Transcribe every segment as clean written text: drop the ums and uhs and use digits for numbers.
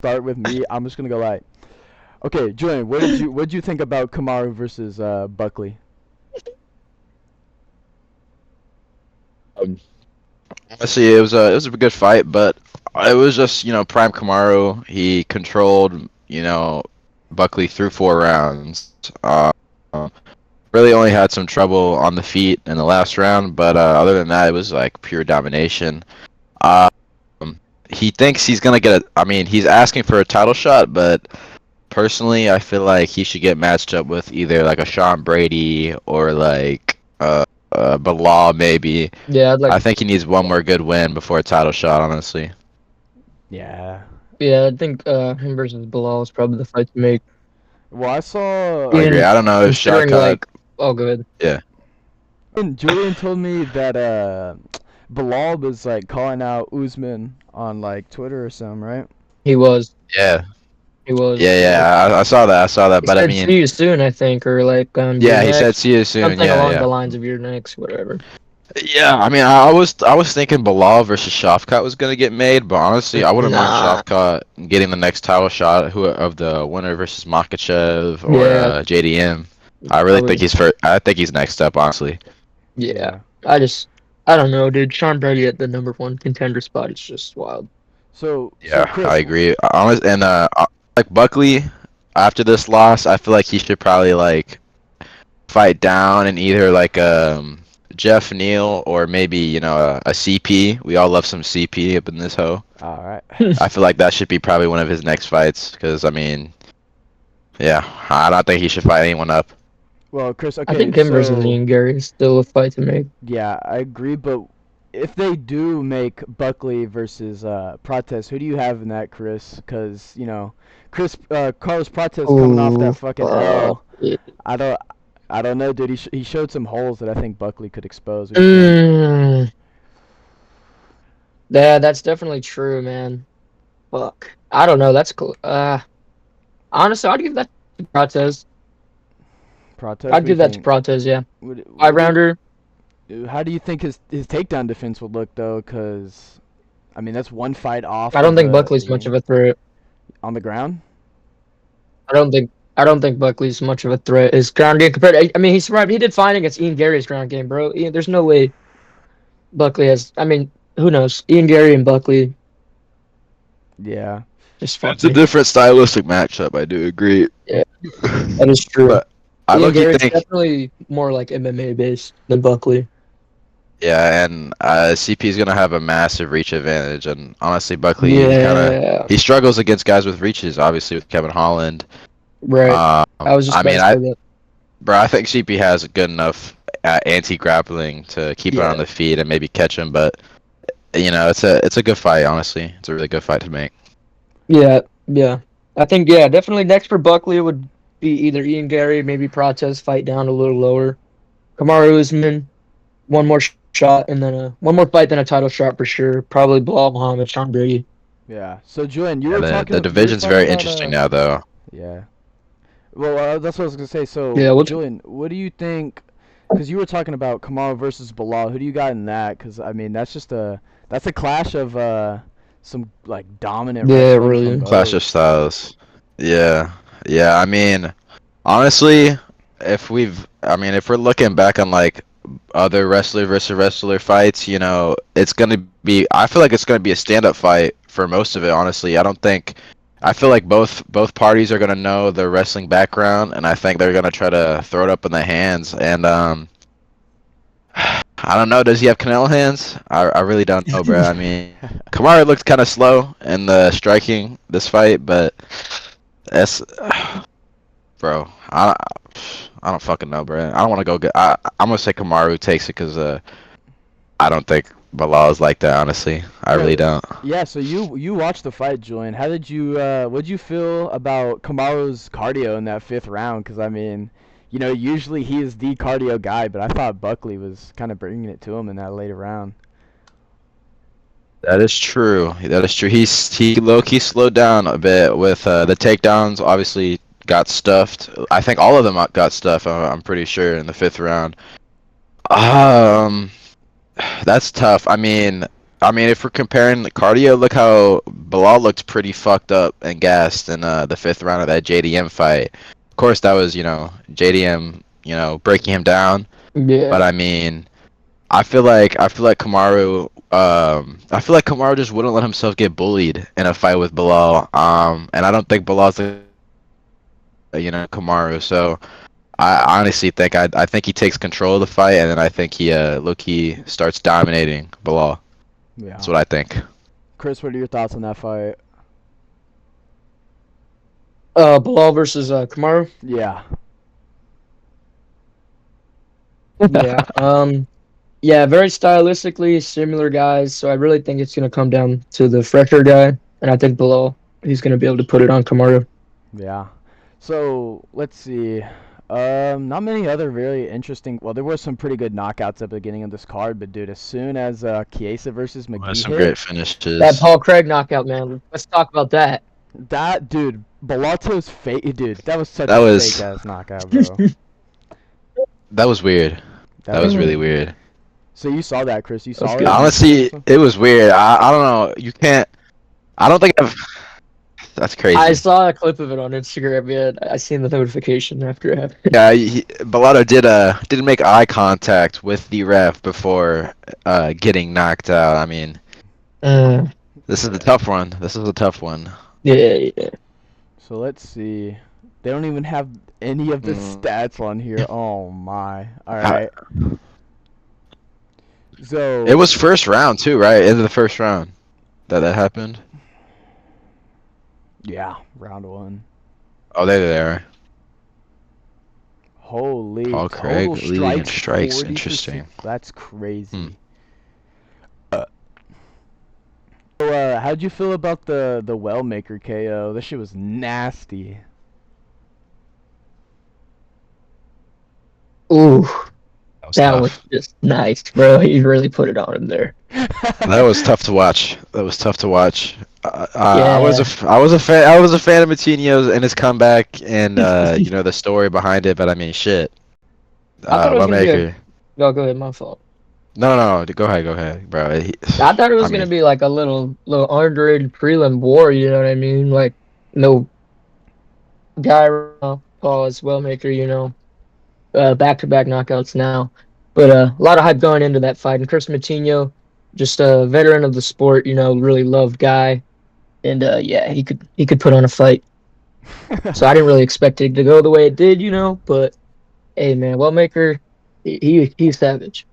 start with me. I'm just gonna go like, okay, Julian, what did you think about Kamaru versus Buckley? Um, Honestly, it was a good fight, but it was just prime Kamaru. He controlled Buckley through 4 rounds. Really only had some trouble on the feet in the last round, but other than that, it was like pure domination. Um, he thinks he's gonna get a. I mean, he's asking for a title shot, but personally, I feel like he should get matched up with either like a Sean Brady or like Bilal maybe. Yeah, I'd like. I think he needs one more good win before a title shot, honestly. Yeah. Yeah, I think him versus Bilal is probably the fight to make. Well, I saw. I agree. Even I don't know if considering Shawkat. like, oh, good. Yeah. And Julian told me that Bilal was like calling out Usman on like Twitter or something, right? He was. Yeah. He was. Yeah, Yeah. yeah. I saw that. I saw that. He But I said, mean, "See you soon," I think, or like your yeah, he said next, see you soon. something Yeah, along yeah. the lines of your next, whatever. Yeah, I mean, I was thinking Bilal versus Shafkat was gonna get made, but honestly, I wouldn't mind Nah. Shafkat getting the next title shot who of the winner versus Makachev or Yeah, JDM. I I really think would. he's first. I think he's next up, honestly. Yeah, Yeah. I don't know, dude. Sean Brady at the number one contender spot is just wild. So Yeah, I Chris, agree. Honest, and like Buckley, after this loss, I feel like he should probably like fight down and either like Jeff Neal or maybe a CP. We all love some CP up in this hoe. all right. I feel like that should be probably one of his next fights because I mean, yeah, I don't think he should fight anyone up. Well, Chris, I okay, think him versus so Ian Gary is still a fight to make. yeah, I agree, but if they do make Buckley versus Prates, who do you have in that, Chris? Because Chris Carlos Prates coming off Ooh, that fucking L. yeah. I don't, I don't know, dude. He showed some holes that I think Buckley could expose. What do you think? Mm, yeah, that's definitely true, man. Fuck. I don't know. That's cool. Honestly, I'd give that to Prates. Prates, what I'd do you give that to think? Prates, yeah. Five What do rounder. how do you think his takedown defense would look though? Because I mean that's one fight off I don't of think Buckley's much being of a threat. on the ground. I don't think Buckley's much of a threat. His ground game compared I mean, he did fine against Ian Gary's ground game, bro. There's no way Buckley has I mean, who knows? Ian Gary and Buckley Yeah. just fuck It's a me. different stylistic matchup. I do agree. Yeah, that is true. But I Ian low-key Gary's think, definitely more like MMA based than Buckley. yeah, and CP is gonna have a massive reach advantage, and honestly, Buckley Yeah, he struggles against guys with reaches, obviously with Kevin Holland. right. I was just I about mean, to say that. bro, I think CP has good enough anti-grappling to keep him Yeah, on the feet and maybe catch him, but it's a good fight, honestly. It's a really good fight to make. yeah, yeah. I think definitely next for Buckley would be either Ian Gary, maybe Prates fight down a little lower. Kamaru Usman, one more shot, and then one more fight, then a title shot for sure. Probably Bilal Muhammad, Sean Brady. Yeah. So Julian, you Yeah, were the division's talking very about interesting now, though. yeah. Well, that's what I was gonna say. Yeah, So which Julian, what do you think? Because you were talking about Kamaru versus Bilal. Who do you got in that? Because I mean that's a clash of some like dominant yeah, wrestling from really. Clash of both. Styles. Yeah, yeah. I mean, honestly, if we're looking back on like other wrestler versus wrestler fights, it's gonna be. I feel like it's gonna be a stand-up fight for most of it. Honestly, I don't think. I feel like both parties are gonna know their wrestling background, and I think they're gonna try to throw it up in the hands. And I don't know. Does he have Canelo hands? I really don't know, bro. I mean, Kamara looked kind of slow in the striking this fight, but that's, bro. I don't fucking know, bro. I don't want to go get. I'm gonna say Kamaru takes it because I don't think Bilal is like that. Honestly, I Yeah, really don't. yeah. So you watched the fight, Julian. How did you what'd you feel about Kamaru's cardio in that fifth round? Because I mean, usually he is the cardio guy, but I thought Buckley was kind of bringing it to him in that later round. That is true. That is true. He low key slowed down a bit with the takedowns. Obviously, got stuffed. I think all of them got stuffed. I'm pretty sure in the fifth round. Um, that's tough. I mean, I mean, if we're comparing the cardio, look how Bilal looked pretty fucked up and gassed in the 5th round of that JDM fight. Of course, that was JDM breaking him down. But Yeah. I mean, I feel like Kamaru just wouldn't let himself get bullied in a fight with Bilal. And I don't think Bilal's Kamaru. So I honestly think I think he takes control of the fight, and then I think he low key starts dominating Bilal. Yeah. That's what I think. Chris, what are your thoughts on that fight? Bilal versus Kamaru. Yeah. Yeah. Yeah, very stylistically similar guys. So I really think it's gonna come down to the fresher guy, and I think Bilal he's gonna be able to put it on Kamaru. Yeah. So let's see. Not many other really interesting. Well, there were some pretty good knockouts at the beginning of this card, but dude, as soon as Chiesa versus McGee Some hit, great finishes. That Paul Craig knockout, man. Let's talk about that. that dude, Bellator's fake, dude, that was such That a was- fake ass knockout, bro. That was weird. That was really weird. weird. So you saw that, Chris? You That was saw good. it? Honestly, it was weird. I don't know. You can't. I don't think I've. That's crazy. I saw a clip of it on Instagram. Yeah, I seen the notification after it happened. Yeah, Bellator didn't make eye contact with the ref before getting knocked out. I mean, this is a tough one. This is a tough one. Yeah. So let's see. They don't even have any of the stats on here. Oh my. All right. So It was first round too, right? Into the first round that happened. yeah, round one. Oh, there they are. Holy Paul Craig total leading in strikes. strikes. 40%. Interesting. That's crazy. So, how'd you feel about the Wellmaker KO? This shit was nasty. Ooh, That was that tough. was just nice, bro. He really put it on him there. That was tough to watch. That was tough to watch. Yeah. I was a fan of Matinho's and his comeback and the story behind it. But I mean, shit. I thought it was gonna be Wellmaker. No, go ahead. My fault. No. Go ahead, bro. I thought it was gonna be like a little underrated prelim war. You know what I mean? Like no guy Paul is Wellmaker. Back-to-back knockouts now. But a lot of hype going into that fight. And Chris Matinho, just a veteran of the sport, really loved guy. And yeah, he could put on a fight. So I didn't really expect it to go the way it did, but hey man, Wellmaker, he's savage.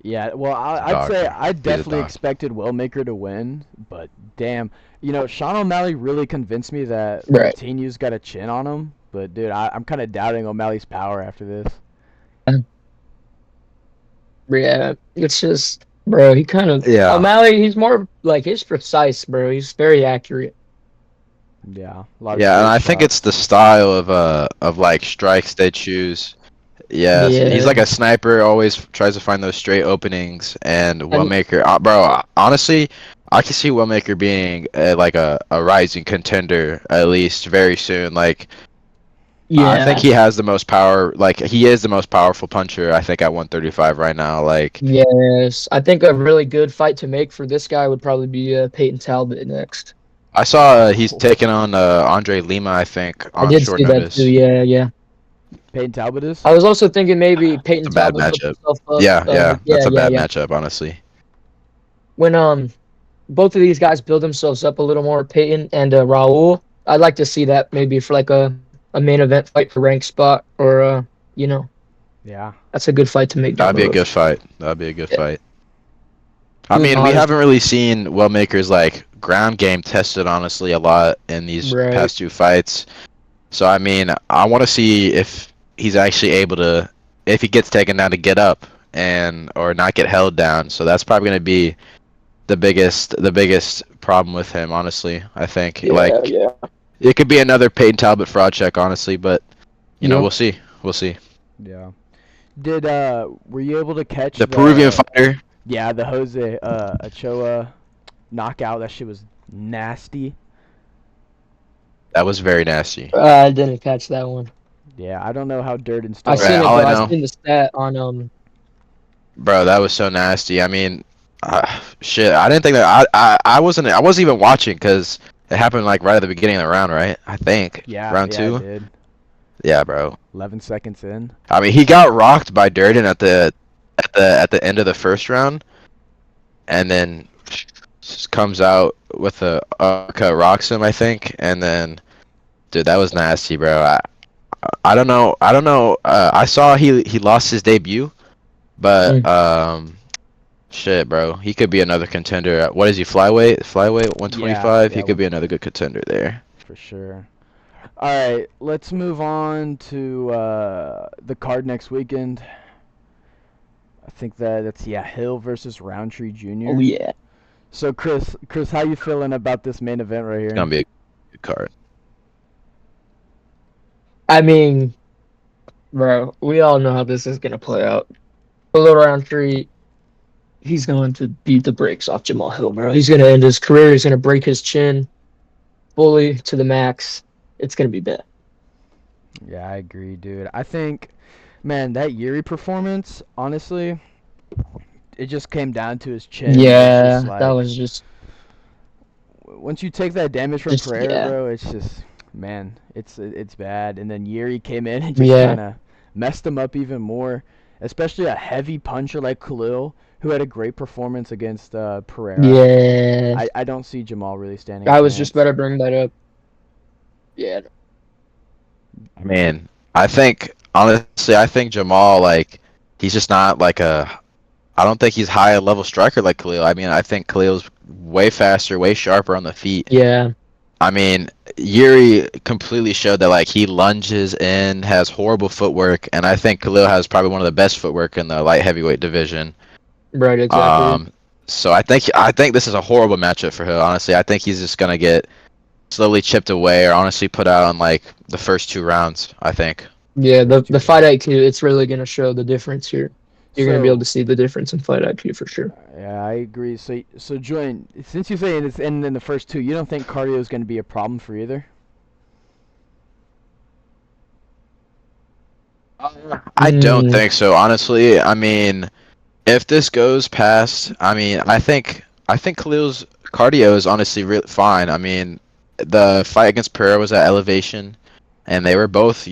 Yeah, well, I'd Dog. say I He's a definitely dog. expected Wellmaker to win, but damn, Sean O'Malley really convinced me that Right. Coutinho's got a chin on him. But dude, I'm kind of doubting O'Malley's power after this. Yeah, it's just, bro, he kind of O'Malley, he's more like he's precise, bro. He's very accurate. Yeah, a lot of Yeah, and straight I think shots. it's the style of like strikes they choose. Yeah, Yeah. he's like a sniper, always tries to find those straight openings. And Wellmaker, bro, honestly, I can see Wellmaker being like a rising contender at least very soon. Like, Yeah, I think he has the most power. Like, he is the most powerful puncher. I think at 135 right now. Like, yes. I think a really good fight to make for this guy would probably be Peyton Talbot next. I saw he's taking on Andre Lima. I think I on did short see notice. that too. Yeah. Peyton Talbot is? I was also thinking maybe Peyton It's a bad Talbot hooked matchup. himself up. Yeah, that's a bad yeah. matchup, honestly. When both of these guys build themselves up a little more, Peyton and Raul, I'd like to see that maybe for like a main event fight for rank spot or Yeah. that's a good fight to make. That'd be a good fight. I mean, we haven't really seen Wellmaker's like ground game tested honestly a lot in these Right. past two fights. So I mean, I want to see if he's actually able to, if he gets taken down, to get up or not get held down. So that's probably going to be the biggest problem with him, honestly. I think Yeah. it could be another Peyton Talbot fraud check, honestly, but Yeah. we'll see. Yeah. Did were you able to catch The Peruvian fighter. Yeah, the Jose Ochoa knockout. That shit was nasty. That was very nasty. I didn't catch that one. Yeah, I don't know how Durden's still. I seen it, all but I I know- seen the stat on Bro, that was so nasty. I mean, Shit, I didn't think that. I wasn't even watching because it happened like right at the beginning of the round, right? I think Yeah, round yeah, it two. did. Yeah, bro. 11 seconds in. I mean, he got rocked by Durden at the end of the first round, and then just comes out with a uppercut, rocks him, I think, and then dude, that was nasty, bro. I don't know. I don't know. I saw he lost his debut, but Mm. shit, bro, he could be another contender. What is he? Flyweight, Yeah, 125. He yeah, could be another good contender there. for sure. All right, let's move on to the card next weekend. I think that's Hill versus Roundtree Oh Jr. yeah. So Chris, how you feeling about this main event right It's here? gonna be a good card. I mean, bro, we all know how this is gonna play out. Khalil Roundtree, he's going to beat the brakes off Jamal Hill, bro. He's gonna end his career. He's gonna break his chin fully to the max. It's gonna be bad. Yeah, I agree, dude. I think, man, that Yuri performance, honestly, it just came down to his chin, and it's just Yeah, that like was once you take that damage from just Pereira, yeah, bro, it's just, man, it's bad. And then Yuri came in and just yeah, kind of messed him up even more, especially a heavy puncher like Khalil, who had a great performance against Pereira. yeah. I don't see Jamal really standing a I was just about chance. to bring that up. Yeah, I mean, I think honestly, I think Jamal like he's just not like a. I don't think he's high level striker like Khalil. I mean, I think Khalil's way faster, way sharper on the feet. yeah, I mean, Yuri completely showed that like he lunges in, has horrible footwork, and I think Khalil has probably one of the best footwork in the light heavyweight division. right, exactly. Um, so I think this is a horrible matchup for Hill. Honestly, I think he's just gonna get slowly chipped away, or honestly put out on like the first two rounds. I think. Yeah, First two the fight rounds. IQ, it's really gonna show the difference here. You're gonna be able So to see the difference in fight IQ for sure. yeah, I agree. So Julian, since you say it's ending in the first two, you don't think cardio is going to be a problem for either? I don't Mm, think so, honestly. I mean, if this goes past, I mean, I think Khalil's cardio is honestly really fine. I mean, the fight against Pereira was at elevation, and they were both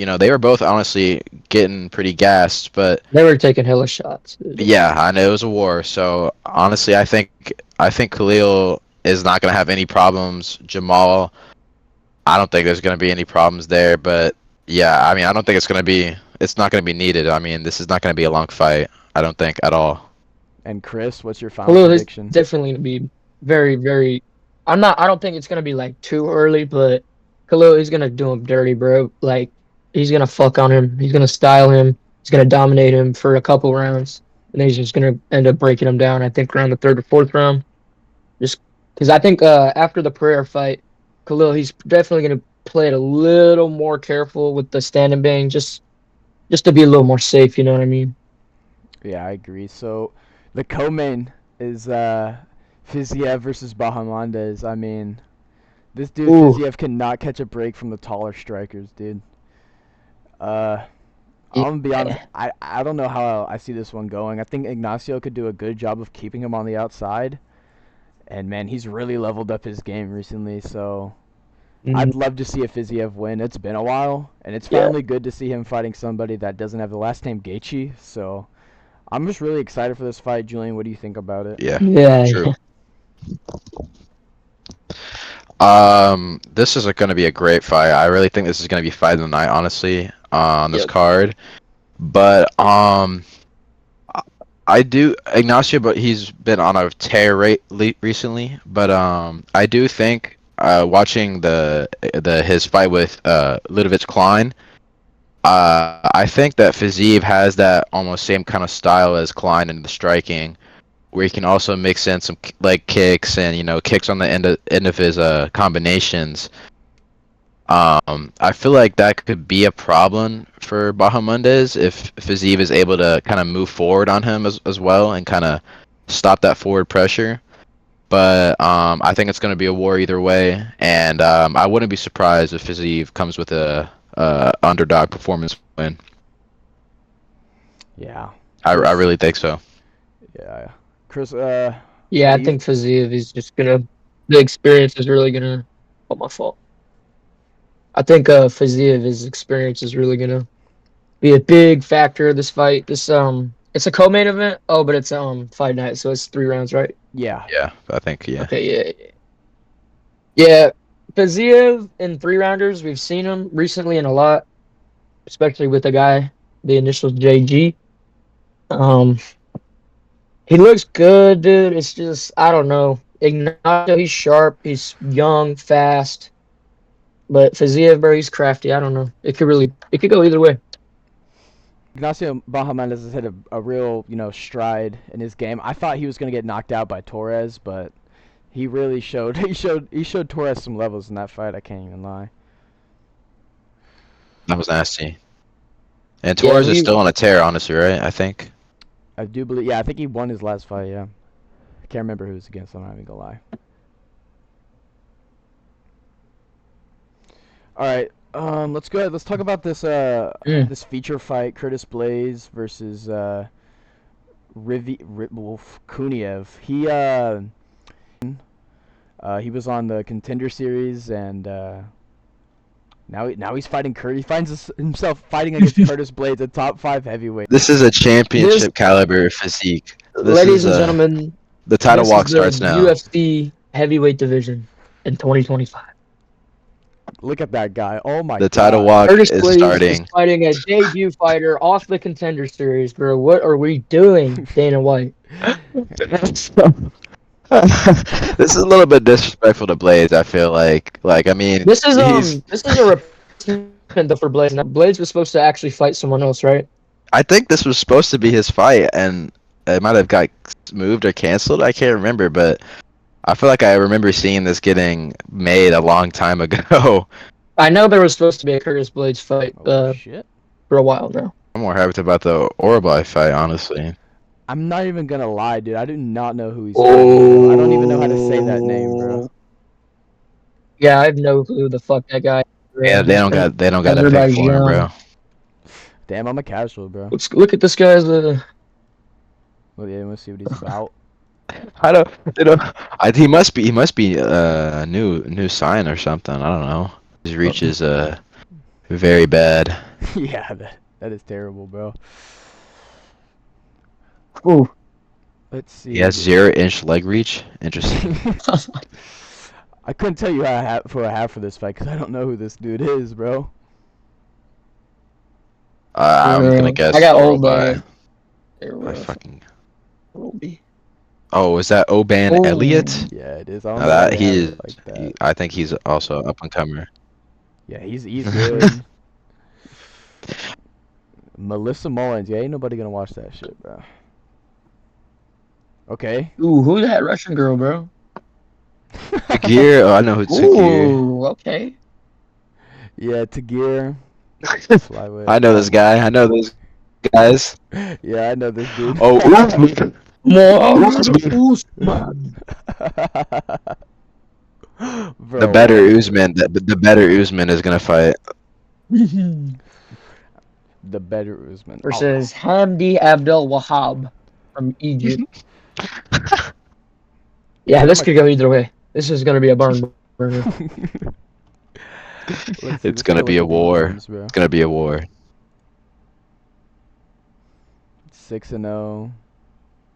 honestly getting pretty gassed. But they were taking hella shots, dude. yeah, I know it was a war. So honestly, I think Khalil is not gonna have any problems. Jamal, I don't think there's gonna be any problems there. But yeah, I mean, I don't think it's not gonna be needed. I mean, this is not gonna be a long fight. I don't think at all. And Chris, what's your final Khalil is prediction? definitely gonna be very, very. I don't think it's gonna be like too early, but Khalil is gonna do him dirty, bro. Like he's gonna fuck on him. He's gonna style him. He's gonna dominate him for a couple rounds, and then he's just gonna end up breaking him down. I think around the third or fourth round. Just because I think after the Pereira fight, Khalil he's definitely gonna play it a little more careful with the stand and bang, just to be a little more safe. You know what I mean? Yeah, I agree. So the co-main is Fiziev versus Bahamondes. I mean, this dude Ooh, Fiziev cannot catch a break from the taller strikers, dude. Uh, I'm gonna be honest. yeah. I don't know how I see this one going. I think Ignacio could do a good job of keeping him on the outside. And man, he's really leveled up his game recently. So Mm, I'd love to see a Fiziev win. It's been a while, and it's yeah, finally good to see him fighting somebody that doesn't have the last name Gaethje. So I'm just really excited for this fight, Julian. What do you think about it? Yeah, yeah, true. yeah. This is going to be a great fight. I really think this is going to be fight of the night, honestly, on this Yep. card. But I do Ignacio, but he's been on a tear recently. But I do think watching the his fight with Ludovic Klein, I think that Fiziev has that almost same kind of style as Klein in the striking, where he can also mix in some leg kicks and kicks on the end of his combinations. I feel like that could be a problem for Bahamondes if Fiziev is able to kind of move forward on him as well and kind of stop that forward pressure. But I think it's going to be a war either way, and I wouldn't be surprised if Fiziev comes with a underdog performance win. Yeah, I Chris. really think so. Yeah, Chris. Yeah, Do I you? think Fiziev is just gonna. The experience is really gonna. Oh, my fault. I think Fiziev's experience is really gonna be a big factor of this fight. It's a co-main event. Oh, but it's fight night, so it's 3 rounds, right? Yeah. Yeah, I think yeah. Okay, yeah. Fiziev in 3 rounders, we've seen him recently in a lot, especially with the guy, the initials JG. Um, he looks good, dude. It's just I don't know. Ignacio, he's sharp, he's young, fast, but Fiziev, bro, he's crafty. I don't know. It could go either way. Ignacio Bahamondes has hit a real, stride in his game. I thought he was going to get knocked out by Torres, but he really showed he showed Torres some levels in that fight. I can't even lie. That was nasty. And Yeah, Torres is still on a tear, honestly, right? I think. I do believe. Yeah, I think he won his last fight. Yeah, I can't remember who it was against. I'm not even gonna lie. All right. Let's go ahead. Let's talk about this mm, this feature fight: Curtis Blaze versus Wolf Kuniev. He was on the Contender Series, and now he's fighting Kurt. He finds himself fighting against Curtis Blades, a top 5 heavyweight. This is a this, championship caliber physique. This ladies is and gentlemen, the title this is walk the starts now. UFC heavyweight division in 2025. Look at that guy. Oh my The title god. walk Curtis is Blaze is starting. fighting a debut fighter off the Contender Series, bro. What are we doing, Dana White? This is a little bit disrespectful to Blades. I feel like I mean, This is he's. this is a replacement though for Blaze. Now, Blaze was supposed to actually fight someone else, right? I think this was supposed to be his fight, and it might have got moved or canceled. I can't remember, but I feel like I remember seeing this getting made a long time ago. I know there was supposed to be a Curtis Blades fight Oh shit. for a while now. I'm more hyped about the Orbai fight, honestly. I'm not even gonna lie, dude. I do not know who he's fighting, bro. I don't even know how to say that name, bro. Yeah, I have no clue the fuck that guy. Yeah, He's been they don't got a pick everybody's for him, young. bro. Damn, I'm a casual, bro. Let's look at this guy's. Well, yeah, let's see what he's about. I don't, he must be a new sign or something. I don't know. His reach is very bad. Yeah, that is terrible, bro. Ooh. Let's see. He has 0-inch leg reach. Interesting. I couldn't tell you who I have for this fight because I don't know who this dude is, bro. I'm gonna guess I got old Orbai. I fucking. Oh, is that Oban Elliott? Yeah, it is. I don't No, know why that they he have is. it like that. I think he's also up and comer. Yeah, he's good. Melissa Mullins. Yeah, ain't nobody gonna watch that shit, bro. Okay. Ooh, who's that Russian girl, bro? Tagir, oh, I know who Tagir. Ooh, okay. Yeah, Tagir. Flyweight. I know this guy. I know those guys. Yeah, I know this dude. Oh, Usman. Bro, The better Usman. The better Usman is gonna fight. the better Usman. Versus Hamdi Abdel Wahab from Egypt. Yeah, this could go either way. This is gonna be a barn burner. It's gonna be a war. Names, bro. It's gonna be a war. 6-0.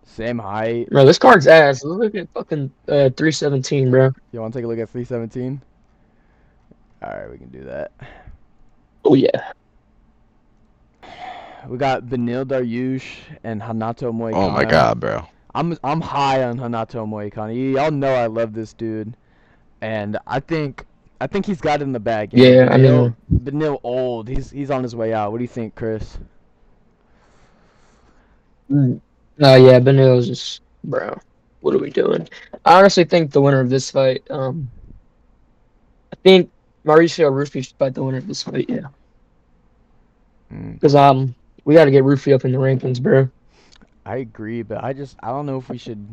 Same height. Bro, this card's ass. Look at fucking 317, bro. You want to take a look at 317? Alright, we can do that. Oh yeah. We got Benil Dariush and Hanato Moicano. Oh my god, bro. I'm high on Hanato Moicano. Y'all know I love this dude, and I think he's got it in the bag. Yeah, I know. Benil old. He's on his way out. What do you think, Chris? Yeah, Benil's just, bro. What are we doing? I honestly think the winner of this fight, I think Mauricio Rufy should fight the winner of this fight. Yeah, because we got to get Rufy up in the rankings, bro. I agree, but I don't know if we should.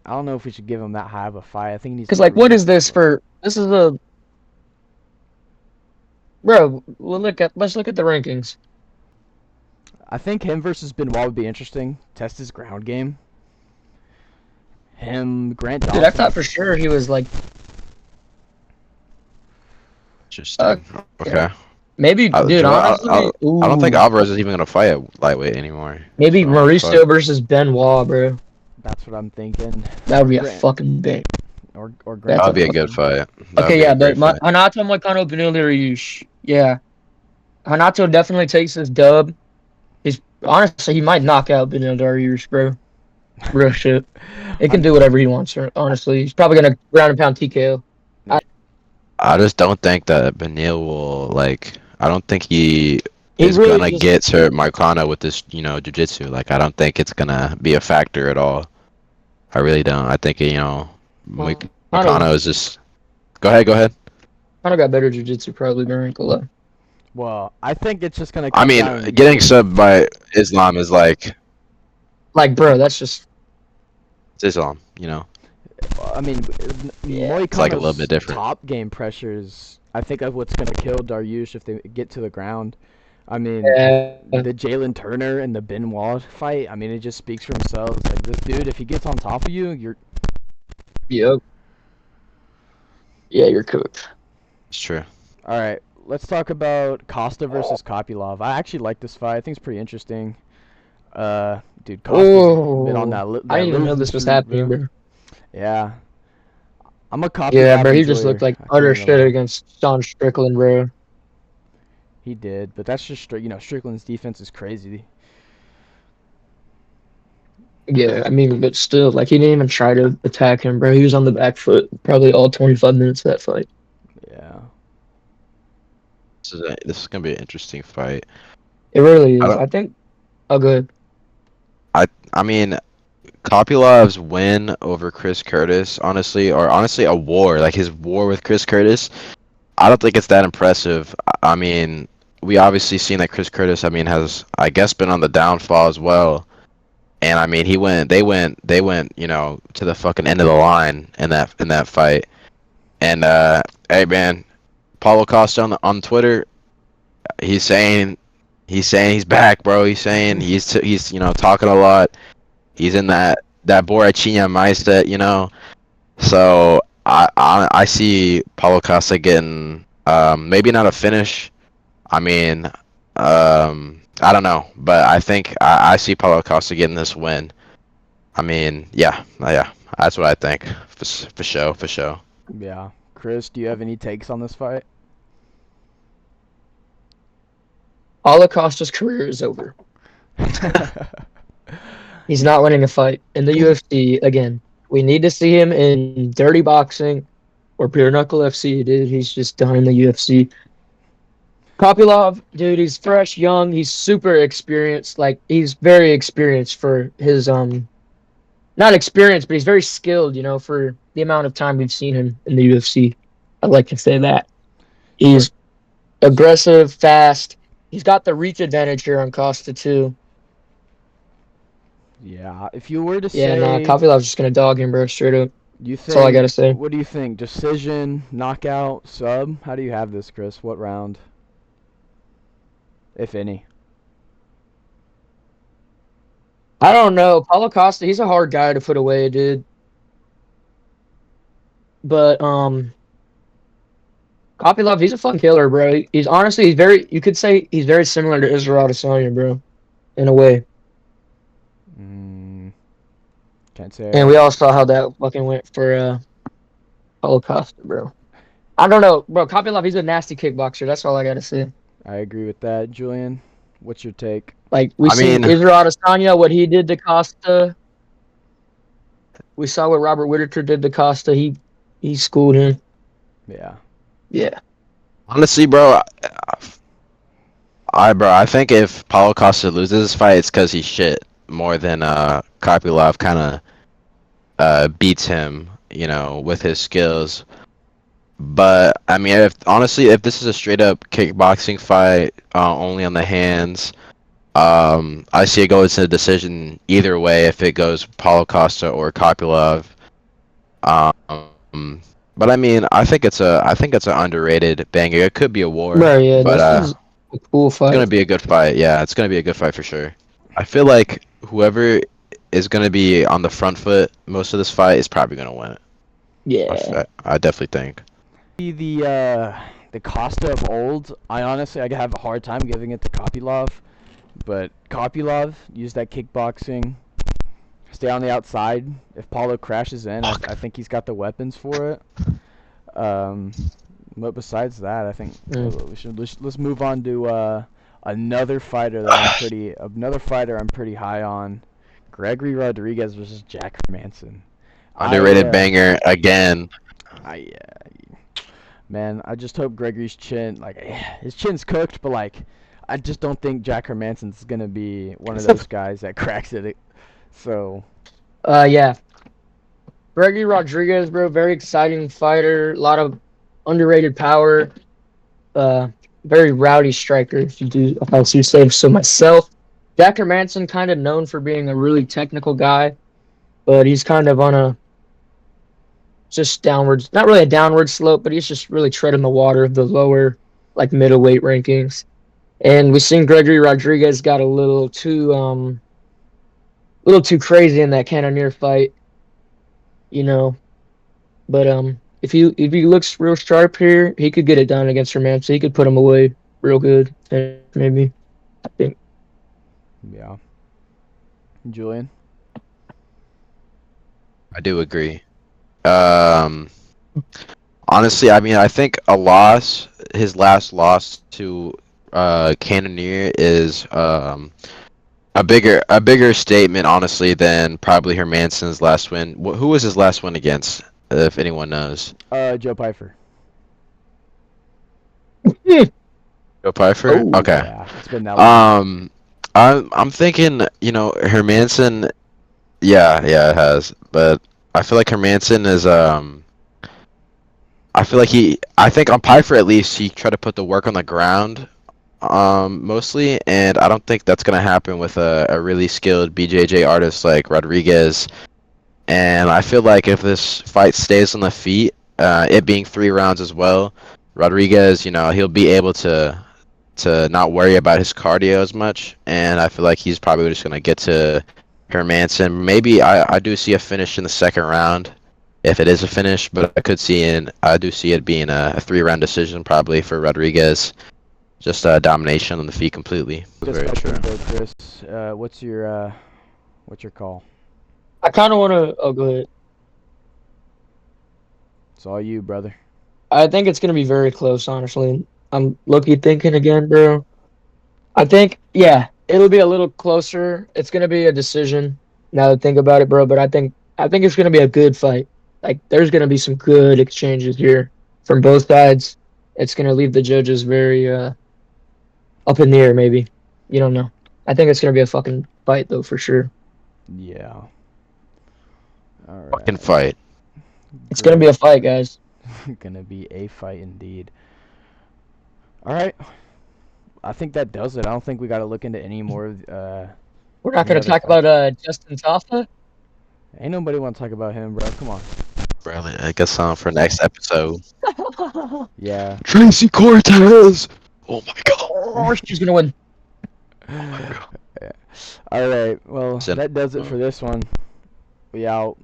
I don't know if we should give him that high of a fight. I think he needs. Because what is this for? This is a bro. Let's look at the rankings. I think him versus Benoit would be interesting. Test his ground game. him, Grant Dude, I Dawson. thought for sure he was like, Interesting. yeah. Okay. Maybe, dude, honestly, I don't think ooh, Alvarez is even gonna fight at lightweight anymore. maybe So fuck. Mauricio versus Benoit, bro. That's what I'm thinking. That would be a Grant fucking bang. or Grant That's That'd a be a good Dawson. fight. That'd okay, be a yeah, great but fight. Hanato Moicano Benili Ryush. Yeah, Hanato definitely takes his dub. He's honestly he might knock out Benili Ryush, bro. Real shit. He can Han- do whatever he wants. Honestly, he's probably gonna ground and pound TKO. I just don't think that Benil will like. I don't think he He is really gonna just get to Marcano with this, jiu-jitsu. Like, I don't think it's gonna be a factor at all. I really don't. I think Hanato Marcano is just. Go ahead. Go ahead. got better jiu-jitsu probably than Ricola. well, I think it's just gonna I come mean, down. getting subbed by Islam is like Like, bro, that's just it's Islam. I mean, yeah. It's like a little Moicano's bit different. top game pressures. I think of what's gonna kill Dariush if they get to the ground. I mean, Yeah. the Jalen Turner and the Benoit fight. I mean, it just speaks for themselves. Like this dude, if he gets on top of you, you're Yep. Yeah, you're cooked. It's true. all right. Let's talk about Costa versus Kopylov. I actually like this fight. I think it's pretty interesting. Dude, Costa's been on Oh, that I didn't even know losing this was streak, happening, bro. bro. Yeah, I'm a Yeah, Kopylov bro, he just looked enjoyer. like I can't utter even shit lie. against Sean Strickland, bro. He did, but that's just Strickland's defense is crazy. Yeah, I mean, but still, like, he didn't even try to attack him, bro. He was on the back foot probably all 25 minutes of that fight. Yeah. This is gonna be an interesting fight. It really I is. don't. I think. Oh, good. I mean, Kopylov's win over Chris Curtis, honestly, a war like his war with Chris Curtis. I don't think it's that impressive. I mean, we obviously seen that Chris Curtis. I mean, has I guess been on the downfall as well. And I mean, they went, to the fucking end of the line in that fight. And hey man, Paulo Costa on Twitter, he's saying he's back, bro. He's saying he's talking a lot. He's in that Borrachina mindset. So I see Paulo Costa getting maybe not a finish. I mean, I don't know, but I think I see Paulo Costa getting this win. I mean, yeah, that's what I think for sure, for sure. Yeah. Chris, do you have any takes on this fight? Holocaust's career is over. He's not winning a fight in the UFC again. We need to see him in dirty boxing or pure knuckle FC, dude. He's just done in the UFC. Kopylov, dude, he's fresh, young. He's super experienced. Like he's very experienced for his not experienced, but he's very skilled. For the amount of time we've seen him in the UFC. I'd like to say that he's aggressive, fast. He's got the reach advantage here on Costa too. Yeah. If you were to Yeah, nah, say, Kopylov's just gonna dog him, bro. Straight up. you That's all I think, gotta say. what do you think? Decision, knockout, sub? How do you have this, Chris? What round, if any? I don't know. Paulo Costa, he's a hard guy to put away, dude. But Kopylov, he's a fun killer, bro. He's very. You could say he's very similar to Israel Adesanya, bro, in a way. Mm, can't say And we all saw how that fucking went for Paulo Costa, bro. I don't know, bro. Kopylov, he's a nasty kickboxer. That's all I gotta say. I agree with that. Julian, what's your take? Like we I seen mean, Israel Adesanya, what he did to Costa. We saw what Robert Whittaker did to Costa. He schooled him. Yeah. Yeah. honestly, I think if Paulo Costa loses this fight, it's because he's shit more than Kopylov kind of beats him, with his skills. But I mean, if this is a straight up kickboxing fight, only on the hands, I see it goes to a decision either way if it goes Paulo Costa or Kopylov. But I mean, I think it's an underrated banger. It could be a war, Bro, yeah, but this is a cool it's gonna fight. be a good fight. Yeah, it's gonna be a good fight for sure. I feel like whoever is gonna be on the front foot most of this fight, is probably gonna win it. Yeah. I definitely think. The Costa of old. I honestly I have a hard time giving it to Kopylov, but Kopylov used that kickboxing. Stay on the outside. If Paulo crashes in, I think he's got the weapons for it. But besides that, I think let's move on to another fighter I'm pretty high on. Gregory Rodriguez versus Jack Hermanson. Underrated banger again. Man, I just hope Gregory's chin, like, his chin's cooked, but like, I just don't think Jack Hermanson's gonna be one of those guys that cracks it. So. Yeah. Gregory Rodriguez, bro, very exciting fighter. A lot of underrated power. Very rowdy striker, if you say so myself. Jack Hermanson kind of known for being a really technical guy, but he's kind of on a just downwards, not really a downward slope, but he's just really treading the water of the lower, like middleweight rankings. And we've seen Gregory Rodriguez got a little too crazy in that Cannonier fight, you know. But if he looks real sharp here, he could get it done against Hermanson. He could put him away real good, maybe. I think. Yeah. Julian? I do agree. Honestly, I mean, I think his last loss to Cannonier is a bigger statement, honestly, than probably Hermanson's last win. Who was his last win against, if anyone knows? Joe Pyfer. Joe Pyfer? Oh, Okay. Yeah, it's been that long. I'm thinking, Hermanson. Yeah, it has, but I feel like Hermanson is I think on Pyfer at least he tried to put the work on the ground, mostly, and I don't think that's gonna happen with a really skilled BJJ artist like Rodriguez. And I feel like if this fight stays on the feet, it being 3 rounds as well, Rodriguez, he'll be able to not worry about his cardio as much, and I feel like he's probably just gonna get to Hermanson. Maybe I do see a finish in the second round, if it is a finish, but I do see it being a 3-round decision probably for Rodriguez. Just domination on the feet completely. Very true. Chris, what's your call? I kind of want to. Oh, go ahead. It's all you, brother. I think it's gonna be very close, honestly. I'm low-key thinking again, bro. I think, yeah, it'll be a little closer. It's gonna be a decision. Now that I think about it, bro. But I think it's gonna be a good fight. Like, there's gonna be some good exchanges here from both sides. It's gonna leave the judges very up in the air, maybe. You don't know. I think it's gonna be a fucking fight, though, for sure. Yeah. All right. Fucking fight. It's gonna be a fight, guys. Gonna be a fight indeed. All right. I think that does it. I don't think we got to look into any more. We're not gonna other talk fights. about Justin Tafa. Ain't nobody want to talk about him, bro. Come on. Really, I guess for next episode. Yeah. Tracy Cortez. Oh my god. Oh, she's gonna win. Yeah. All right. Well, that does it for this one. We out.